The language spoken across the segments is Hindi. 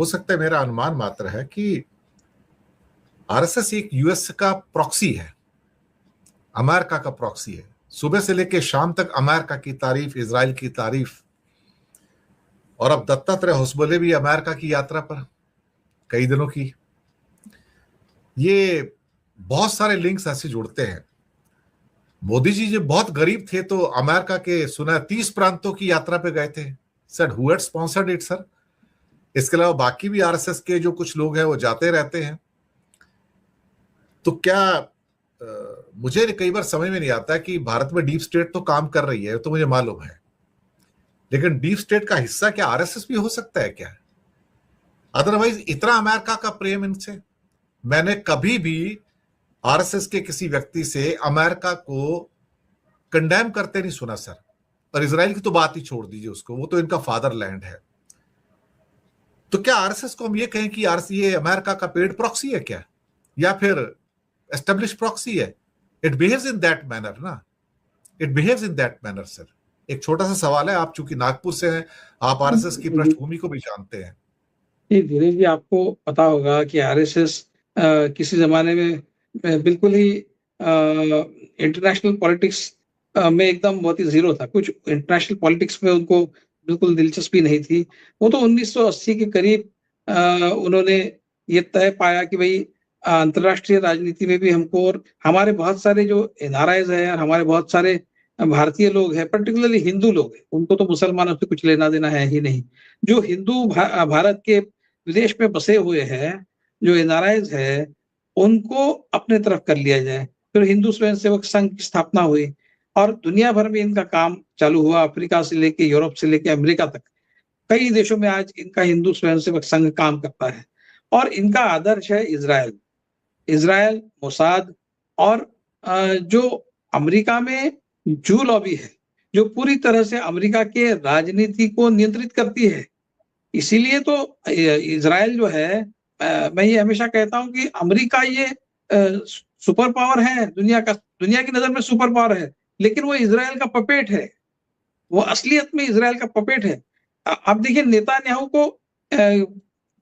हो सकता है, मेरा अनुमान मात्र है कि आरएसएस एक यूएस का प्रॉक्सी है, अमेरिका का प्रॉक्सी है। सुबह से लेकर शाम तक अमेरिका की तारीफ, इजराइल की तारीफ। और अब दत्तात्रेय होसबोले भी अमेरिका की यात्रा पर कई दिनों की। ये बहुत सारे लिंक्स ऐसे जुड़ते हैं। मोदी जी जब बहुत गरीब थे तो अमेरिका के सुना 30 प्रांतों की यात्रा पे गए थे। Sir, who had sponsored it sir? इसके अलावा बाकी भी आरएसएस के जो कुछ लोग हैं वो जाते रहते हैं। तो क्या मुझे कई बार समझ में नहीं आता कि भारत में डीप स्टेट तो काम कर रही है, तो मुझे मालूम है, लेकिन डीप स्टेट का हिस्सा क्या आरएसएस भी हो सकता है क्या? अदरवाइज इतना अमेरिका का प्रेम इनसे। मैंने कभी भी आरएसएस के किसी व्यक्ति से अमेरिका को कंडेम करते नहीं सुना सर। और इजराइल की तो बात ही छोड़ दीजिए, उसको, वो तो इनका फादरलैंड है। तो क्या आरएसएस को हम ये कहें कि ये अमेरिका का पेड प्रॉक्सी है क्या, या फिर एस्टेब्लिश प्रॉक्सी है? It behaves in that manner ना, it behaves in that manner sir. एक छोटा सा सवाल है, आप चूंकि नागपुर से हैं, आप आरएसएस की पृष्ठभूमि को भी जानते हैं। धीरेन्द्र जी, आपको पता होगा कि आरएसएस किसी जमाने में बिल्कुल ही इंटरनेशनल पॉलिटिक्स में एकदम बहुत ही जीरो था। कुछ इंटरनेशनल पॉलिटिक्स में उनको बिल्कुल दिलचस्पी नहीं थी। वो तो 1980 के करीब उन्होंने ये तय पाया कि भाई अंतर्राष्ट्रीय राजनीति में भी हमको, और हमारे बहुत सारे जो एनआरआईज हैं, हमारे बहुत सारे भारतीय लोग हैं, पर्टिकुलरली हिंदू लोग हैं, उनको तो मुसलमानों से कुछ लेना देना है ही नहीं। जो हिंदू भारत के विदेश में बसे हुए हैं, जो एनआरआईज है, उनको अपने तरफ कर लिया जाए। फिर हिंदू स्वयं सेवक संघ की स्थापना हुई और दुनिया भर में इनका काम चालू हुआ। अफ्रीका से लेके यूरोप से लेके अमेरिका तक कई देशों में आज इनका हिंदू स्वयं सेवक संघ काम करता है। और इनका आदर्श है इजराइल, मोसाद और जो अमेरिका में जू लॉबी है, जो पूरी तरह से अमेरिका के राजनीति को नियंत्रित करती है। इसीलिए तो इजराइल जो है, मैं ये हमेशा कहता हूं कि अमेरिका ये सुपर पावर है, दुनिया की नजर में सुपर पावर है, लेकिन वो इजराइल का पपेट है। वो असलियत में इजराइल का पपेट है। अब देखिए, नेतान्याहू को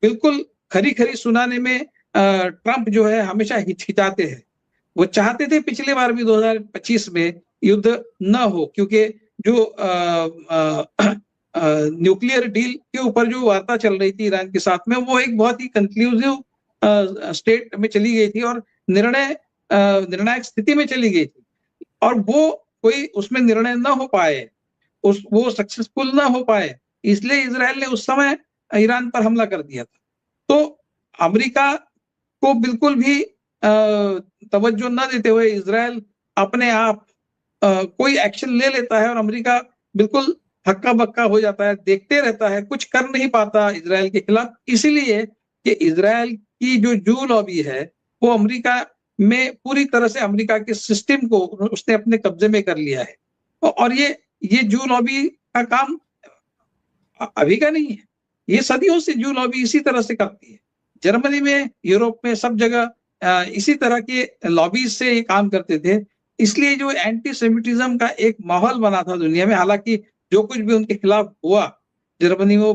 बिल्कुल खरी खरी सुनाने में ट्रंप जो है हमेशा हिचकिचाते हैं। वो चाहते थे पिछले बार भी 2025 में युद्ध न हो, क्योंकि जो न्यूक्लियर डील के ऊपर जो वार्ता चल रही थी ईरान के साथ में, वो एक बहुत ही कंक्लूसिव स्टेट में चली गई थी और निर्णायक स्थिति में चली गई थी, और वो कोई उसमें निर्णय न हो पाए, वो सक्सेसफुल ना हो पाए, इसलिए इजराइल ने उस समय ईरान पर हमला कर दिया था। तो अमेरिका को बिल्कुल भी तवज्जो न देते हुए इजराइल अपने आप कोई एक्शन ले लेता है और अमेरिका बिल्कुल हक्का बक्का हो जाता है, देखते रहता है, कुछ कर नहीं पाता इजराइल के खिलाफ। इसीलिए कि इजराइल की जो जू लॉबी है वो अमेरिका में पूरी तरह से अमेरिका के सिस्टम को उसने अपने कब्जे में कर लिया है। और ये जू लॉबी का काम अभी का नहीं है, ये सदियों से जू लॉबी इसी तरह से करती है। जर्मनी में, यूरोप में, सब जगह इसी तरह के लॉबीज से ये काम करते थे। इसलिए जो एंटी सेमिटिज्म का एक माहौल बना था दुनिया में, हालांकि जो कुछ भी उनके खिलाफ हुआ जर्मनी में,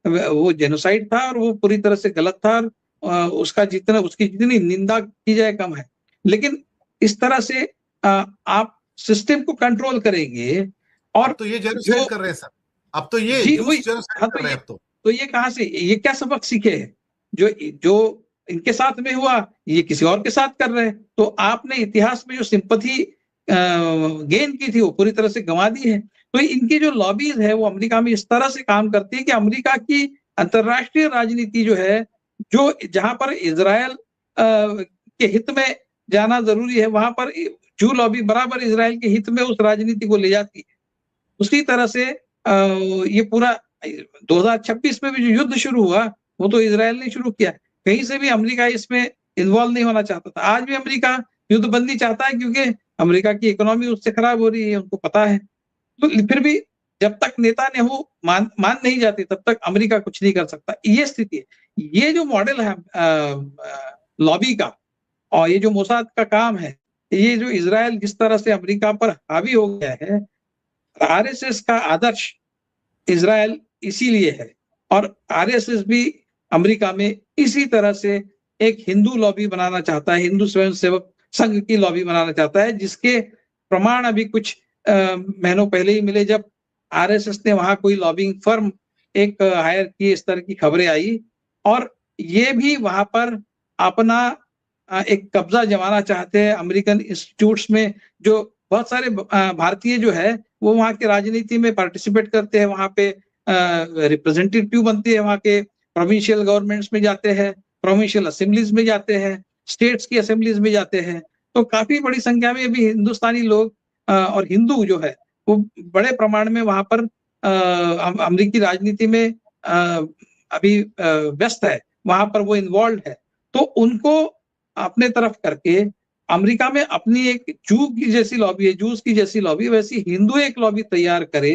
वो जेनोसाइड था और वो पूरी तरह से गलत था। उसकी जितनी निंदा की जाए कम है। लेकिन इस तरह से आप सिस्टम को कंट्रोल करेंगे। और तो ये जेनोसाइड कर रहे हैं सर, अब तो ये जेनोसाइड कर रहे हैं। तो ये कहां से, ये क्या सबक सीखे हैं? जो इनके साथ में हुआ, ये किसी और के साथ कर रहे हैं। तो आपने इतिहास में जो सिंपैथी गेन की थी वो पूरी तरह से गंवा दी है। तो इनकी जो लॉबीज है वो अमेरिका में इस तरह से काम करती है कि अमेरिका की अंतरराष्ट्रीय राजनीति जो है, जो जहां पर इजराइल के हित में जाना जरूरी है, वहां पर जू लॉबी बराबर इजराइल के हित में उस राजनीति को ले जाती है। उसी तरह से ये पूरा 2026 में भी जो युद्ध शुरू हुआ वो तो इजराइल ने शुरू किया। कहीं से भी अमेरिका इसमें इन्वॉल्व नहीं होना चाहता था। आज भी अमेरिका युद्ध बंदी चाहता है, क्योंकि अमेरिका की इकोनॉमी उससे खराब हो रही है, उनको पता है। तो फिर भी जब तक नेतान्याहू मान नहीं जाते तब तक अमेरिका कुछ नहीं कर सकता। ये स्थिति है। ये जो मॉडल है लॉबी का, और ये जो मोसाद का काम है, ये जो इजराइल जिस तरह से अमेरिका पर हावी हो गया है, आरएसएस का आदर्श इजराइल इसीलिए है। और आरएसएस भी अमेरिका में इसी तरह से एक हिंदू लॉबी बनाना चाहता है, हिंदू स्वयंसेवक संघ की लॉबी बनाना चाहता है, जिसके प्रमाण अभी कुछ महीनों पहले ही मिले, जब आरएसएस ने वहां कोई लॉबिंग फर्म एक हायर की, इस तरह की खबरें आई। और ये भी वहां पर अपना एक कब्जा जमाना चाहते हैं अमेरिकन इंस्टीट्यूट्स में। जो बहुत सारे भारतीय जो है वो वहाँ के राजनीति में पार्टिसिपेट करते हैं, वहाँ पे रिप्रेजेंटेटिव बनते हैं, वहाँ के प्रोविंशियल गवर्नमेंट्स में जाते हैं, प्रोविंशियल असेंबलीज में जाते हैं, स्टेट्स की असेंबलीज में जाते हैं। तो काफी बड़ी संख्या में अभी हिंदुस्तानी लोग और हिंदू जो है वो बड़े प्रमाण में वहां पर अमेरिकी राजनीति में अभी व्यस्त है, वहां पर वो इन्वॉल्व है। तो उनको अपने तरफ करके अमेरिका में अपनी एक जू की जैसी लॉबी है, जूस की जैसी लॉबी, वैसी हिंदू एक लॉबी तैयार करे,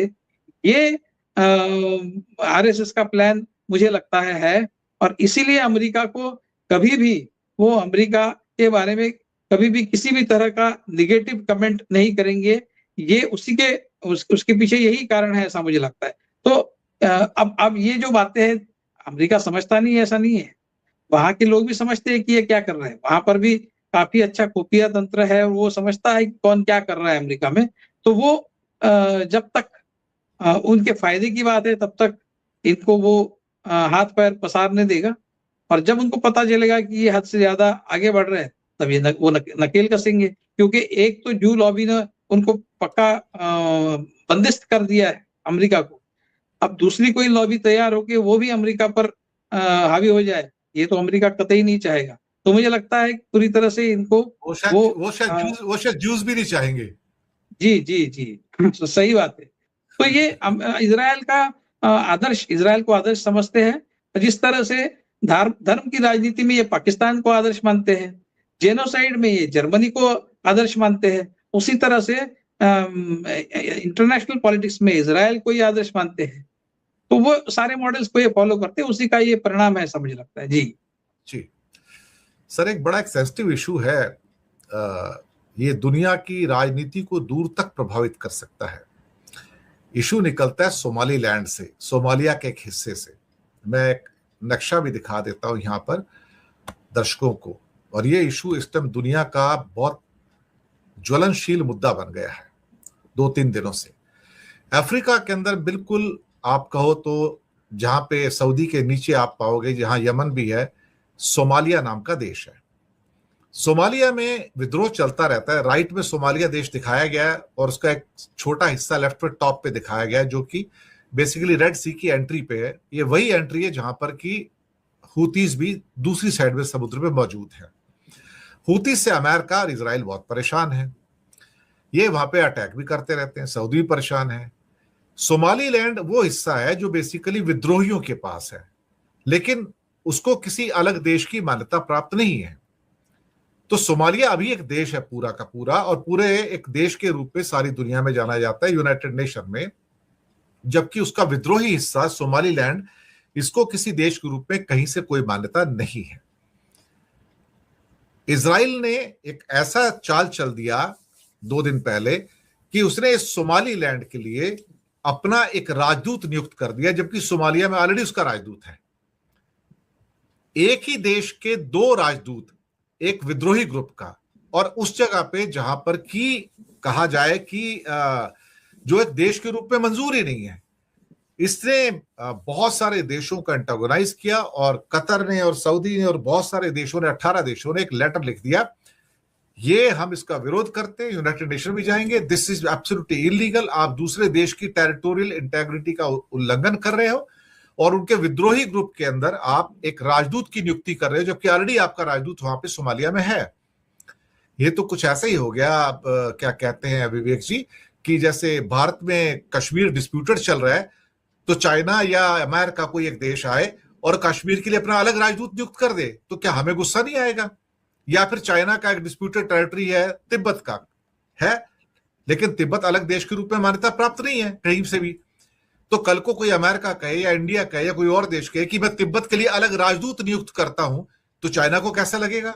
ये आरएसएस का प्लान मुझे लगता है। और इसीलिए अमेरिका को कभी भी, वो अमेरिका के बारे में कभी भी किसी भी तरह का निगेटिव कमेंट नहीं करेंगे। ये उसी के उसके पीछे यही कारण है, ऐसा मुझे लगता है। तो अब ये जो बातें हैं, अमेरिका समझता नहीं है, ऐसा नहीं है, वहां के लोग भी समझते हैं कि ये क्या कर रहे हैं। वहां पर भी काफी अच्छा खुफिया तंत्र है, वो समझता है कि कौन क्या कर रहा है अमेरिका में। तो वो जब तक उनके फायदे की बात है, तब तक इनको वो हाथ पैर पसारने देगा। और जब उनको पता चलेगा कि ये हद से ज्यादा आगे बढ़ रहे हैं, तब ये वो नकेल कसेंगे। क्योंकि एक तो जू लॉबी ने उनको पक्का बंदिश कर दिया है अमेरिका को, अब दूसरी कोई लॉबी तैयार होके वो भी अमेरिका पर हावी हो जाए, ये तो अमेरिका कतई नहीं चाहेगा। तो मुझे लगता है पूरी तरह से इनको वो शायद जूस भी नहीं चाहेंगे। जी जी जी तो सही बात है। तो ये इजराइल का आदर्श, इजराइल को आदर्श समझते हैं। जिस तरह से धर्म की राजनीति में ये पाकिस्तान को आदर्श मानते हैं, जेनोसाइड में ये जर्मनी को आदर्श मानते हैं, उसी तरह से इंटरनेशनल पॉलिटिक्स में इजराइल को ही आदर्श मानते हैं। तो वो सारे मॉडल्स को ये फॉलो करते हैं, उसी का ये परिणाम है, ऐसा मुझे लगता है। जी जी सर, एक बड़ा सेंसिटिव इशू है, ये दुनिया की राजनीति को दूर तक प्रभावित कर सकता है। इशू निकलता है सोमालीलैंड से, सोमालिया के एक हिस्से से। मैं एक नक्शा भी दिखा देता हूं यहां पर दर्शकों को। और ये इशू इस टाइम दुनिया का बहुत ज्वलनशील मुद्दा बन गया है 2-3 दिनों से। अफ्रीका के अंदर बिल्कुल आप कहो तो जहां पे सऊदी के नीचे आप पाओगे, जहां यमन भी है, सोमालिया नाम का देश है। सोमालिया में विद्रोह चलता रहता है। राइट में सोमालिया देश दिखाया गया है और उसका एक छोटा हिस्सा लेफ्ट पे टॉप पे दिखाया गया है, जो कि बेसिकली रेड सी की एंट्री पे है। ये वही एंट्री है जहां पर कि हूतीज भी दूसरी साइड में समुद्र में मौजूद है। हूतीज से अमेरिका और इजराइल बहुत परेशान है, ये वहां पे अटैक भी करते रहते हैं। सऊदी भी परेशान है। सोमालीलैंड वो हिस्सा है जो बेसिकली विद्रोहियों के पास है, लेकिन उसको किसी अलग देश की मान्यता प्राप्त नहीं है। तो सोमालिया अभी एक देश है पूरा का पूरा, और पूरे एक देश के रूप में सारी दुनिया में जाना जाता है, यूनाइटेड नेशन में। जबकि उसका विद्रोही हिस्सा सोमालीलैंड, इसको किसी देश के रूप में कहीं से कोई मान्यता नहीं है। इजराइल ने एक ऐसा चाल चल दिया 2 दिन पहले कि उसने इस सोमालीलैंड के लिए अपना एक राजदूत नियुक्त कर दिया, जबकि सोमालिया में ऑलरेडी उसका राजदूत है। एक ही देश के 2 राजदूत, एक विद्रोही ग्रुप का और उस जगह पे जहां पर कि कहा जाए कि जो एक देश के रूप में मंजूर ही नहीं है। इसने बहुत सारे देशों का एंटागोनाइज किया, और कतर ने और सऊदी ने और बहुत सारे देशों ने, 18 देशों ने एक लेटर लिख दिया, ये हम इसका विरोध करते हैं, यूनाइटेड नेशन भी जाएंगे, दिस इज एब्सोल्युटली इलीगल, आप दूसरे देश की टेरिटोरियल इंटेग्रिटी का उल्लंघन कर रहे हो, और उनके विद्रोही ग्रुप के अंदर आप एक राजदूत की नियुक्ति कर रहे हो, जबकि ऑलरेडी आपका राजदूत वहां पे सोमालिया में है। ये तो कुछ ऐसा ही हो गया, आप क्या कहते हैं विवेक जी, कि जैसे भारत में कश्मीर डिस्प्यूटेड चल रहा है, तो चाइना या अमेरिका कोई एक देश आए और कश्मीर के लिए अपना अलग राजदूत नियुक्त कर दे, तो क्या हमें गुस्सा नहीं आएगा? या फिर चाइना का एक डिस्प्यूटेड टेरिटरी है, तिब्बत का है, लेकिन तिब्बत अलग देश के रूप में मान्यता प्राप्त नहीं है कहीं से भी। तो कल को कोई अमेरिका कहे या इंडिया कहे या कोई और देश कहे कि मैं तिब्बत के लिए अलग राजदूत नियुक्त करता हूं, तो चाइना को कैसा लगेगा?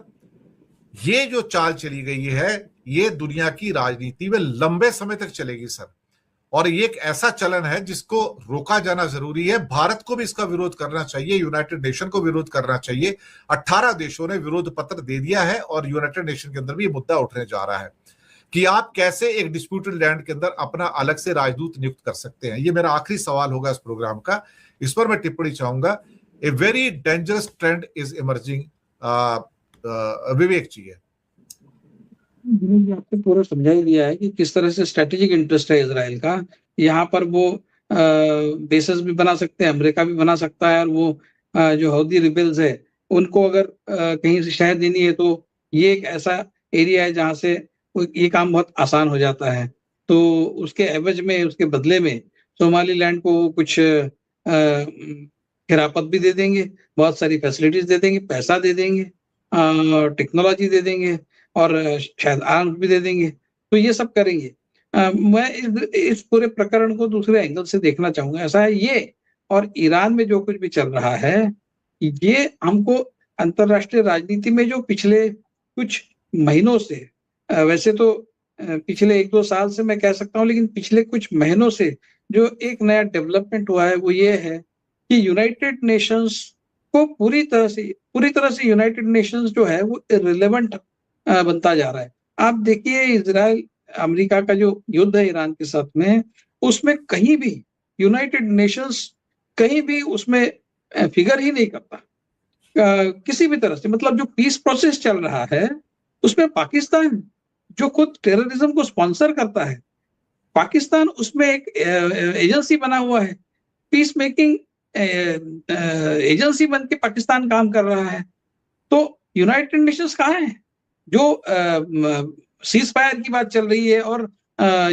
ये जो चाल चली गई है, ये दुनिया की राजनीति में लंबे समय तक चलेगी सर। और ये एक ऐसा चलन है जिसको रोका जाना जरूरी है। भारत को भी इसका विरोध करना चाहिए, यूनाइटेड नेशन को विरोध करना चाहिए। 18 देशों ने विरोध पत्र दे दिया है और यूनाइटेड नेशन के अंदर भी ये मुद्दा उठने जा रहा है कि आप कैसे एक डिस्प्यूटेड लैंड के अंदर अपना अलग से राजदूत नियुक्त कर सकते हैं। ये मेरा आखिरी सवाल होगा इस प्रोग्राम का, इस पर मैं टिप्पणी चाहूंगा। A very dangerous trend is emerging. Vivek ji है। आपने पूरा समझा ही दिया है कि किस तरह से स्ट्रेटेजिक इंटरेस्ट है इजराइल का। यहाँ पर वो बेसेस भी बना सकते हैं, अमेरिका भी बना सकता है, और वो जो हौदी रिबेल्स है उनको अगर कहीं से शहर देनी है तो ये एक ऐसा एरिया है जहाँ से ये काम बहुत आसान हो जाता है। तो उसके एवज में, उसके बदले में सोमालीलैंड को कुछ खिरापत भी दे देंगे, बहुत सारी फैसिलिटीज दे देंगे, पैसा दे देंगे, टेक्नोलॉजी दे देंगे, और शायद आर्म्स भी दे देंगे। तो ये सब करेंगे। मैं इस पूरे प्रकरण को दूसरे एंगल से देखना चाहूंगा। ऐसा है, ये और ईरान में जो कुछ भी चल रहा है, ये हमको अंतरराष्ट्रीय राजनीति में जो पिछले कुछ महीनों से, वैसे तो पिछले 1-2 साल से मैं कह सकता हूँ, लेकिन पिछले कुछ महीनों से जो एक नया डेवलपमेंट हुआ है वो ये है कि यूनाइटेड नेशंस को पूरी तरह से यूनाइटेड नेशंस जो है वो इर्रेलेवेंट बनता जा रहा है। आप देखिए, इजराइल अमेरिका का जो युद्ध है ईरान के साथ में, उसमें कहीं भी यूनाइटेड नेशंस कहीं भी उसमें फिगर ही नहीं करता किसी भी तरह से। मतलब जो पीस प्रोसेस चल रहा है उसमें पाकिस्तान, जो खुद टेररिज्म को स्पॉन्सर करता है, पाकिस्तान उसमें एक एजेंसी बना हुआ है, पीस मेकिंग एजेंसी बन के पाकिस्तान काम कर रहा है। तो यूनाइटेड नेशंस कहाँ है? जो सीज फायर की बात चल रही है और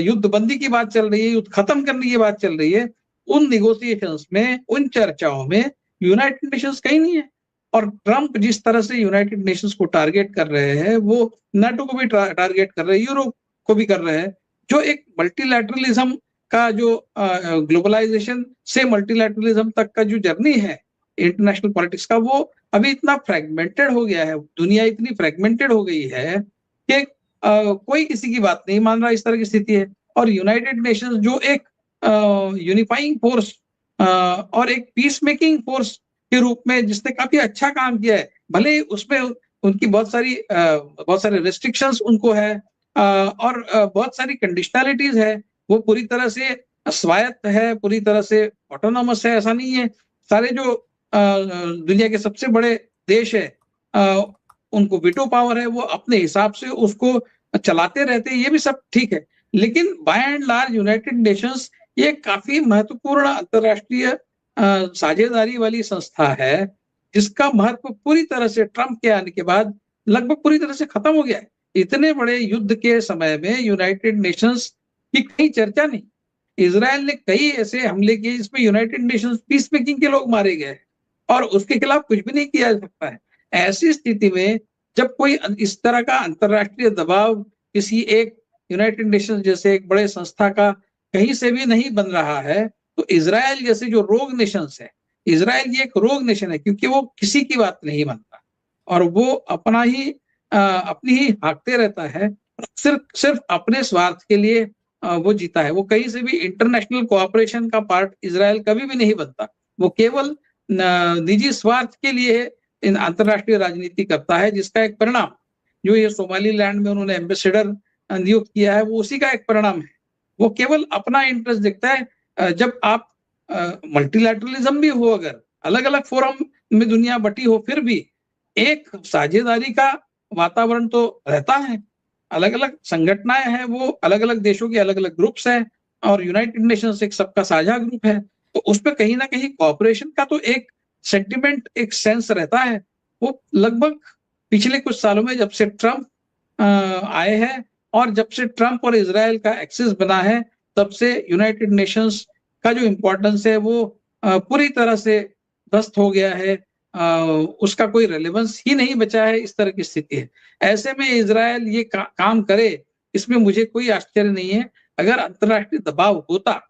युद्ध बंदी की बात चल रही है, युद्ध खत्म करने की बात चल रही है, उन निगोशिएशंस में, उन चर्चाओं में यूनाइटेड नेशंस कहीं नहीं है। और ट्रंप जिस तरह से यूनाइटेड नेशंस को टारगेट कर रहे हैं, वो नाटो को भी टारगेट कर रहे हैं, यूरोप को भी कर रहे हैं। जो एक मल्टीलैटरलिज्म का, जो ग्लोबलाइजेशन से मल्टीलैटरलिज्म तक का जो जर्नी है इंटरनेशनल पॉलिटिक्स का, वो अभी इतना फ्रेगमेंटेड हो गया है, दुनिया इतनी फ्रेगमेंटेड हो गई है कि कोई किसी की बात नहीं मान रहा, इस तरह की स्थिति है। और यूनाइटेड नेशंस जो एक यूनिफाइंग फोर्स और एक पीस मेकिंग फोर्स के रूप में, जिसने काफी अच्छा काम किया है, भले ही उसमें उनकी बहुत सारे रेस्ट्रिक्शंस उनको है, और बहुत सारी कंडीशनैलिटीज है, वो पूरी तरह से स्वायत्त है, पूरी तरह से ऑटोनोमस है, ऐसा नहीं है। सारे जो दुनिया के सबसे बड़े देश है, उनको वीटो पावर है, वो अपने हिसाब से उसको चलाते रहते हैं, ये भी सब ठीक है। लेकिन by and large United Nations ये काफी महत्वपूर्ण अंतरराष्ट्रीय साझेदारी वाली संस्था है, जिसका महत्व पूरी तरह से ट्रंप के आने के बाद लगभग पूरी तरह से खत्म हो गया है। इतने बड़े युद्ध के समय में यूनाइटेड नेशंस की कहीं चर्चा नहीं। इजराइल ने कई ऐसे हमले किए जिसमें यूनाइटेड नेशंस पीस मेकिंग के लोग मारे गए, और उसके खिलाफ कुछ भी नहीं किया जा सकता है। ऐसी स्थिति में जब कोई इस तरह का अंतरराष्ट्रीय दबाव किसी एक यूनाइटेड नेशंस जैसे एक बड़े संस्था का कहीं से भी नहीं बन रहा है, तो इजराइल जैसे जो रोग नेशंस है, इजराइल ये एक रोग नेशन है, क्योंकि वो किसी की बात नहीं मानता और वो अपनी ही हाँकते रहता है, सिर्फ अपने स्वार्थ के लिए वो जीता है। वो कहीं से भी इंटरनेशनल कोऑपरेशन का पार्ट इजराइल कभी भी नहीं बनता। वो केवल निजी स्वार्थ के लिए इन अंतरराष्ट्रीय राजनीति करता है, जिसका एक परिणाम जो ये सोमालीलैंड में उन्होंने एम्बेसडर नियुक्त किया है, वो उसी का एक परिणाम है। वो केवल अपना इंटरेस्ट देखता है। जब आप मल्टीलैटरलिज्म भी हो, अगर अलग अलग फोरम में दुनिया बटी हो, फिर भी एक साझेदारी का वातावरण तो रहता है। अलग अलग संगठनाएं हैं, वो अलग अलग देशों के अलग अलग ग्रुप्स हैं, और यूनाइटेड नेशंस एक सबका साझा ग्रुप है। तो उसमें कहीं ना कहीं कॉपरेशन का तो एक सेंटिमेंट, एक सेंस रहता है। वो लगभग पिछले कुछ सालों में, जब से ट्रंप आए हैं और जब से ट्रंप और इजराइल का एक्सिस बना है, तब से यूनाइटेड नेशंस का जो इम्पोर्टेंस है वो पूरी तरह से ध्वस्त हो गया है। उसका कोई रेलेवेंस ही नहीं बचा है। इस तरह की स्थिति है। ऐसे में इजराइल ये काम करे, इसमें मुझे कोई आश्चर्य नहीं है। अगर अंतरराष्ट्रीय दबाव होता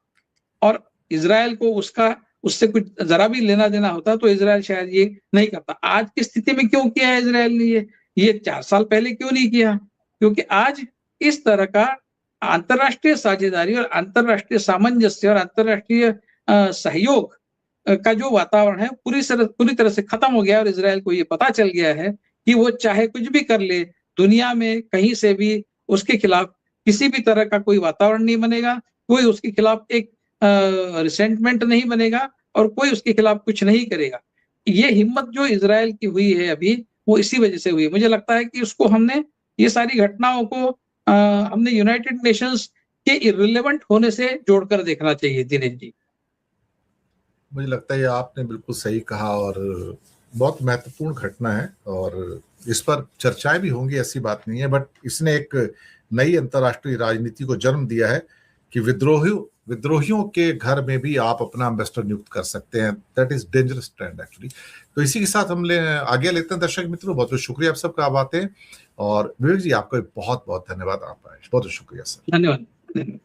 और इजराइल को उससे कुछ जरा भी लेना देना होता, तो इजराइल शायद ये नहीं करता। आज की स्थिति में क्यों किया है इजराइल ने ये 4 साल पहले क्यों नहीं किया? क्योंकि आज इस तरह का अंतर्राष्ट्रीय साझेदारी और अंतर्राष्ट्रीय सामंजस्य और अंतर्राष्ट्रीय सहयोग का जो वातावरण है पूरी तरह से खत्म हो गया, और इजराइल को ये पता चल गया है कि वो चाहे कुछ भी कर ले, दुनिया में कहीं से भी उसके खिलाफ किसी भी तरह का कोई वातावरण नहीं बनेगा, कोई उसके खिलाफ एक रिसेंटमेंट नहीं बनेगा और कोई उसके खिलाफ कुछ नहीं करेगा। ये हिम्मत जो इजराइल की हुई है अभी, वो इसी वजह से हुई है। मुझे लगता है कि उसको हमने ये सारी घटनाओं को हमने यूनाइटेड नेशंस के इर्रिलेवेंट होने से जोड़कर देखना चाहिए दिनेश जी। मुझे लगता है आपने बिल्कुल सही कहा, और बहुत महत्वपूर्ण घटना है और इस पर चर्चाएं भी होंगी, ऐसी बात नहीं है, बट इसने एक नई अंतर्राष्ट्रीय राजनीति को जन्म दिया है कि विद्रोहियों के घर में भी आप अपना एम्बेसडर नियुक्त कर सकते हैं। That is dangerous trend actually. तो इसी के साथ हम आगे लेते हैं दर्शक मित्रों। बहुत बहुत शुक्रिया आप सबका बातें, और विवेक जी आपका बहुत बहुत धन्यवाद, आप आए, बहुत बहुत शुक्रिया सर। धन्यवाद।